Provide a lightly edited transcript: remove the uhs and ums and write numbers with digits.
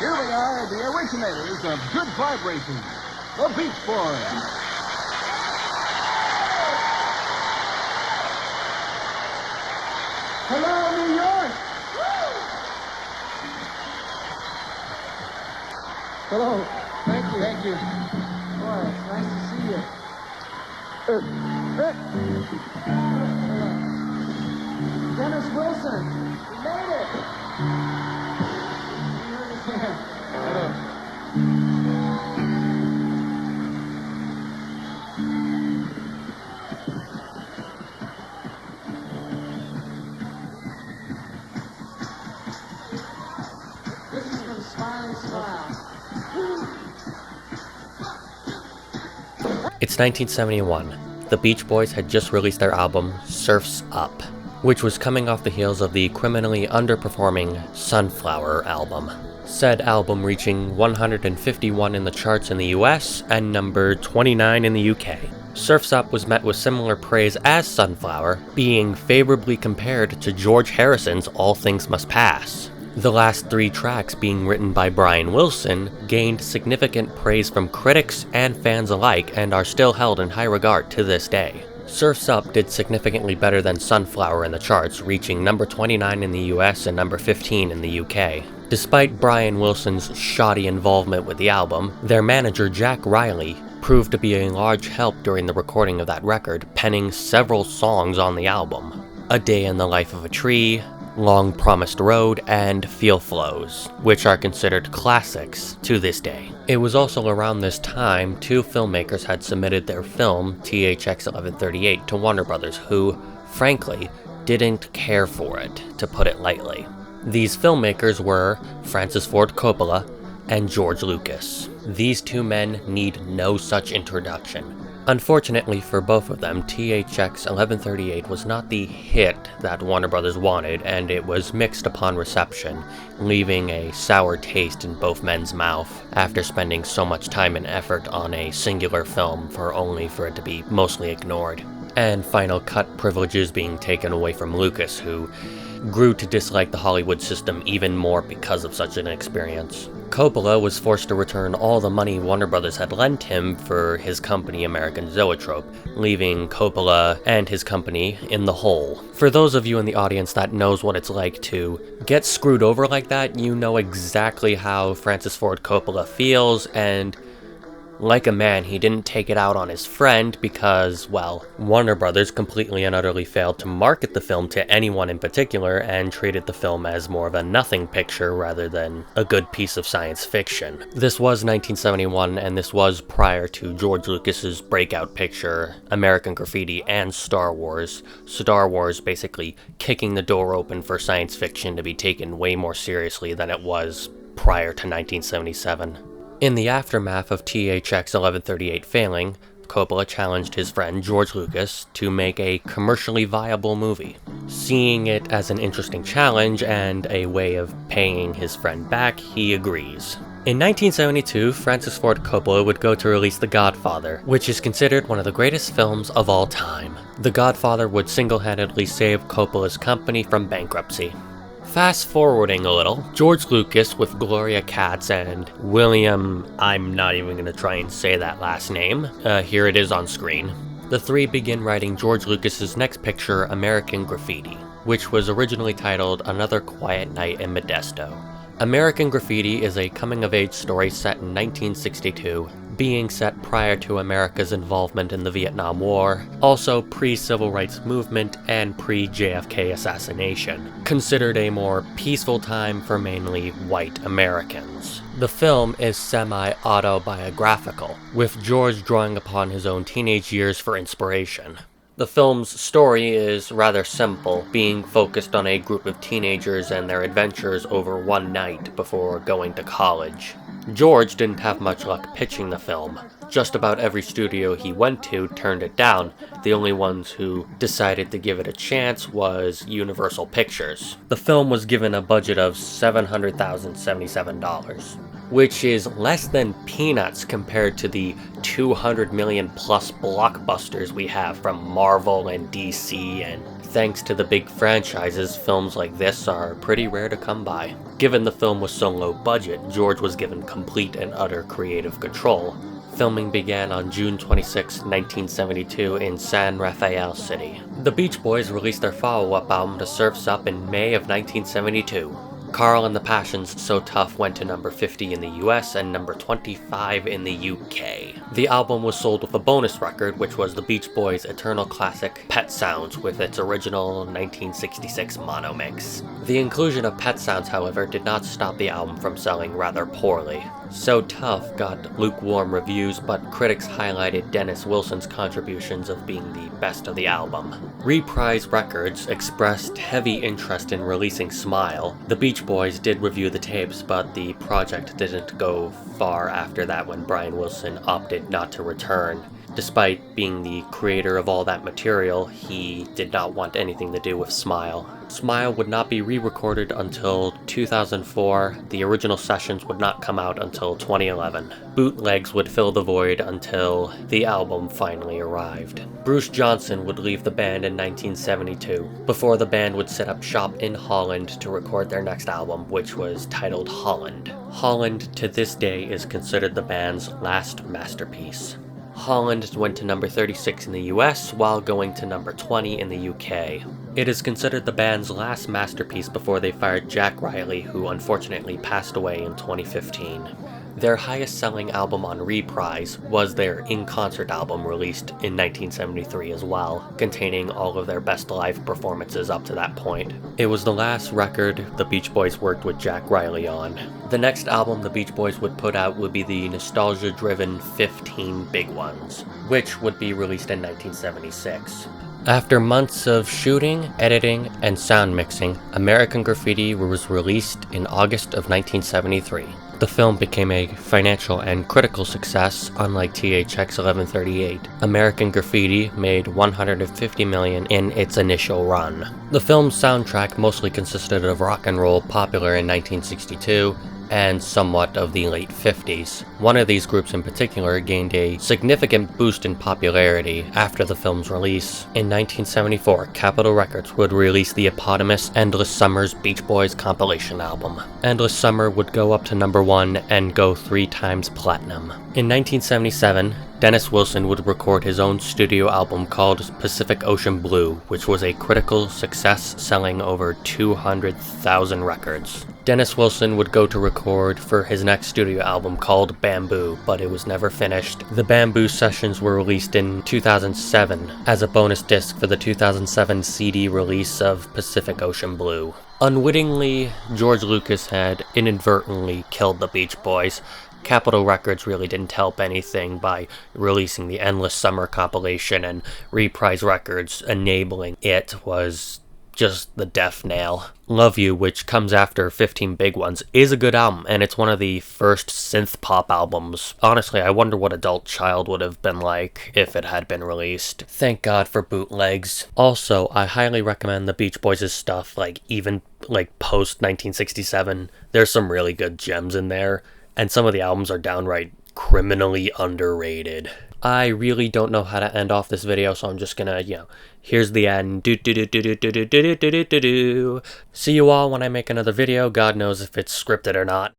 Here we are, the originators of Good Vibrations, the Beach Boys. Hello, New York! Hello. Thank you. Boy, it's nice to see you. Dennis Wilson, we made it. Hello. This is from Smile and Smile. It's 1971. The Beach Boys had just released their album, Surf's Up, which was coming off the heels of the criminally underperforming Sunflower album. Said album reaching 151 in the charts in the US and number 29 in the UK. Surf's Up was met with similar praise as Sunflower, being favorably compared to George Harrison's All Things Must Pass. The last 3 tracks, being written by Brian Wilson, gained significant praise from critics and fans alike and are still held in high regard to this day. Surf's Up did significantly better than Sunflower in the charts, reaching number 29 in the US and number 15 in the UK. Despite Brian Wilson's shoddy involvement with the album, their manager Jack Riley proved to be a large help during the recording of that record, penning several songs on the album. A Day in the Life of a Tree, Long Promised Road, and Feel Flows, which are considered classics to this day. It was also around this time 2 filmmakers had submitted their film, THX 1138, to Warner Brothers, who, frankly, didn't care for it, to put it lightly. These filmmakers were Francis Ford Coppola and George Lucas. These 2 men need no such introduction. Unfortunately for both of them, THX 1138 was not the hit that Warner Brothers wanted, and it was mixed upon reception, leaving a sour taste in both men's mouth after spending so much time and effort on a singular film only for it to be mostly ignored. And final cut privileges being taken away from Lucas, who grew to dislike the Hollywood system even more because of such an experience. Coppola was forced to return all the money Warner Brothers had lent him for his company American Zoetrope, leaving Coppola and his company in the hole. For those of you in the audience that knows what it's like to get screwed over like that, you know exactly how Francis Ford Coppola feels, and like a man, he didn't take it out on his friend because, well, Warner Brothers completely and utterly failed to market the film to anyone in particular and treated the film as more of a nothing picture rather than a good piece of science fiction. This was 1971, and this was prior to George Lucas's breakout picture, American Graffiti, and Star Wars. Star Wars basically kicking the door open for science fiction to be taken way more seriously than it was prior to 1977. In the aftermath of THX 1138 failing, Coppola challenged his friend George Lucas to make a commercially viable movie. Seeing it as an interesting challenge and a way of paying his friend back, he agrees. In 1972, Francis Ford Coppola would go to release The Godfather, which is considered one of the greatest films of all time. The Godfather would single-handedly save Coppola's company from bankruptcy. Fast forwarding a little, George Lucas with Gloria Katz and William, I'm not even going to try and say that last name, here it is on screen. The 3 begin writing George Lucas's next picture, American Graffiti, which was originally titled Another Quiet Night in Modesto. American Graffiti is a coming-of-age story set in 1962, being set prior to America's involvement in the Vietnam War, also pre-Civil Rights Movement and pre-JFK assassination, considered a more peaceful time for mainly white Americans. The film is semi-autobiographical, with George drawing upon his own teenage years for inspiration. The film's story is rather simple, being focused on a group of teenagers and their adventures over one night before going to college. George didn't have much luck pitching the film. Just about every studio he went to turned it down. The only ones who decided to give it a chance was Universal Pictures. The film was given a budget of $700,077, which is less than peanuts compared to the 200 million plus blockbusters we have from Marvel and DC and Thanks to the big franchises, films like this are pretty rare to come by. Given the film was so low budget, George was given complete and utter creative control. Filming began on June 26, 1972 in San Rafael City. The Beach Boys released their follow-up album to Surf's Up in May of 1972. Carl and the Passions' So Tough went to number 50 in the US and number 25 in the UK. The album was sold with a bonus record, which was the Beach Boys' eternal classic Pet Sounds with its original 1966 mono mix. The inclusion of Pet Sounds, however, did not stop the album from selling rather poorly. So Tough got lukewarm reviews, but critics highlighted Dennis Wilson's contributions of being the best of the album. Reprise Records expressed heavy interest in releasing Smile. The Beach Boys did review the tapes, but the project didn't go far after that when Brian Wilson opted not to return. Despite being the creator of all that material, he did not want anything to do with Smile. Smile would not be re-recorded until 2004, the original sessions would not come out until 2011. Bootlegs would fill the void until the album finally arrived. Bruce Johnson would leave the band in 1972, before the band would set up shop in Holland to record their next album, which was titled Holland. Holland, to this day, is considered the band's last masterpiece. Holland went to number 36 in the US, while going to number 20 in the UK. It is considered the band's last masterpiece before they fired Jack Riley, who unfortunately passed away in 2015. Their highest-selling album on Reprise was their in-concert album released in 1973 as well, containing all of their best live performances up to that point. It was the last record the Beach Boys worked with Jack Riley on. The next album the Beach Boys would put out would be the nostalgia-driven 15 Big Ones, which would be released in 1976. After months of shooting, editing, and sound mixing, American Graffiti was released in August of 1973. The film became a financial and critical success, unlike THX 1138. American Graffiti made $150 million in its initial run. The film's soundtrack mostly consisted of rock and roll popular in 1962, and somewhat of the late 50s. One of these groups in particular gained a significant boost in popularity after the film's release. In 1974, Capitol Records would release the eponymous Endless Summer's Beach Boys compilation album. Endless Summer would go up to number 1 and go 3 times platinum. In 1977, Dennis Wilson would record his own studio album called Pacific Ocean Blue, which was a critical success, selling over 200,000 records. Dennis Wilson would go to record for his next studio album called Bamboo, but it was never finished. The Bamboo sessions were released in 2007 as a bonus disc for the 2007 CD release of Pacific Ocean Blue. Unwittingly, George Lucas had inadvertently killed the Beach Boys. Capitol Records really didn't help anything by releasing the Endless Summer compilation, and Reprise Records enabling it was just the death nail. Love You, which comes after 15 Big Ones, is a good album, and it's one of the first synth pop albums. Honestly, I wonder what Adult Child would have been like if it had been released. Thank God for bootlegs. Also, I highly recommend the Beach Boys' stuff, even post 1967. There's some really good gems in there, and some of the albums are downright criminally underrated. I really don't know how to end off this video, so I'm just gonna, here's the end. See you all when I make another video. God knows if it's scripted or not.